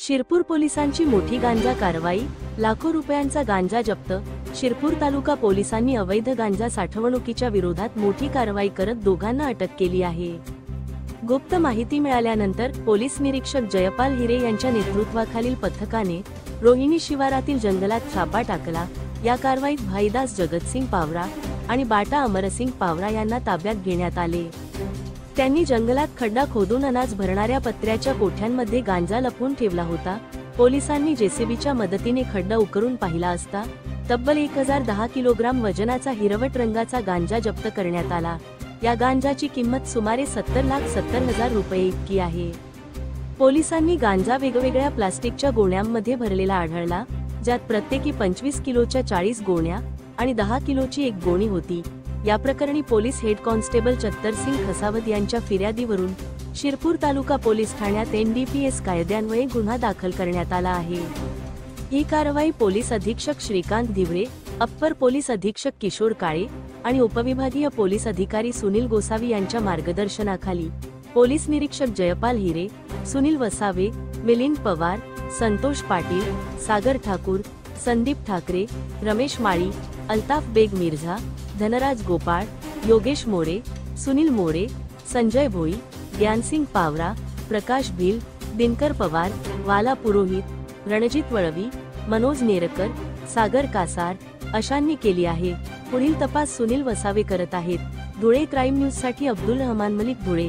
शिरपूर पोलिसांची मोठी गांजा कारवाई, लाखो रुपयांचा गांजा जप्त। शिरपूर तालुका पोलिसांनी अवैध गांजा साठवणुकीच्या विरोधात मोठी कारवाई करत दोघांना अटक केली आहे। गुप्त माहिती मिळाल्यानंतर पोलीस निरीक्षक जयपाल हिरे यांच्या नेतृत्वाखालील पथकाने रोहिणी शिवारातील जंगलात छापा टाकला। या कारवाईत भाईदास जगतसिंग पावरा आणि बाटा अमरसिंग पावरा यांना ताब्यात घेण्यात आले। त्यांनी जंगलात खड्डा खोदून अनाज भरणाऱ्या पत्र्याच्या कोठ्यांमध्ये गांजा लपवून ठेवला होता। पोलिसांनी जेसीबीच्या मदतीने खड्डा उकरून पाहिला असता तब्बल 1010 किलोग्राम वजनाचा हिरवट रंगाचा गांजा जप्त करण्यात आला। या गांजाची किंमत सुमारे 70,70,000 रुपये इतकी आहे। पोलिसांनी गांजा वेगवेगळ्या प्लास्टिकच्या गोण्यांमध्ये भरलेला आढळला, ज्यात प्रत्येकी 25 किलोच्या 40 गोण्या आणि 10 किलोची एक गोणी होती। या प्रकरणी पोलीस हेड कॉन्स्टेबल चत्तरसिंग खसावत यांच्या फिर्यादीवरून शिरपूर तालुका पोलीस ठाण्यात NDPS कायद्यान्वये गुन्हा दाखल करण्यात आला आहे। ही कारवाई पोलीस अधीक्षक श्रीकांत धिवरे, अप्पर पोलीस अधीक्षक किशोर काळे आणि उपविभागीय पोलीस अधिकारी सुनील गोसावी यांच्या मार्गदर्शनाखाली पोलीस निरीक्षक जयपाल हिरे, सुनील वसावे, मिलिंद पवार, संतोष पाटील, सागर ठाकूर, संदीप ठाकरे, रमेश माळी, अल्ताफ बेग मिर्झा, धनराज गोपाळ, योगेश मोरे, सुनील मोरे, संजय भोई, ज्ञानसिंग पावरा, प्रकाश भिल, दिनकर पवार, वाला पुरोहित, रणजित वळवी, मनोज नेरकर, सागर कासार अशांनी केली आहे। पुढील तपास सुनील वसावे करत आहेत। धुळे क्राईम न्यूज साठी अब्दुल रहमान मलिक, धुळे।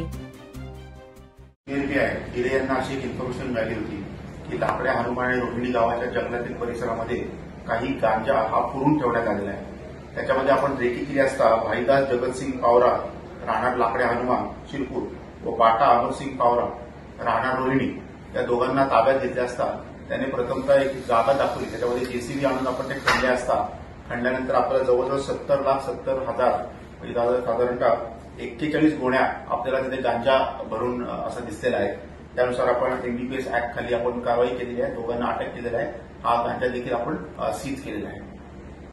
हिरे यांना अशी एक इन्फॉर्मेशन मिळाली होती की लाकड्या हनुमान आणि रोहिणी गावाच्या जंगलातील परिसरामध्ये काही गांजा हा पुरून ठेवण्यात आलेला आहे। त्याच्यामध्ये आपण रेकी केली असता भाईदास जगतसिंग पावरा राहणार लाकड्या हनुमान शिरपूर व बाटा अमरसिंग पावरा राहणार रोहिणी या दोघांना ताब्यात घेतले असता त्याने प्रथमतः एक जागा दाखवली, त्याच्यामध्ये जेसीबी आणून आपण ते खणले असता खणल्यानंतर आपल्याला जवळजवळ 70,70,000 म्हणजे साधारणतः 41 गोण्या आपल्याला तिथे गांजा भरून असं दिसलेला आहे। त्यानुसार आपण NDPS ऍक्ट खाली आपण कारवाई केलेली आहे, दोघांना अटक केलेली आहे। हा गांजा देखील आपण सीज केलेला आहे।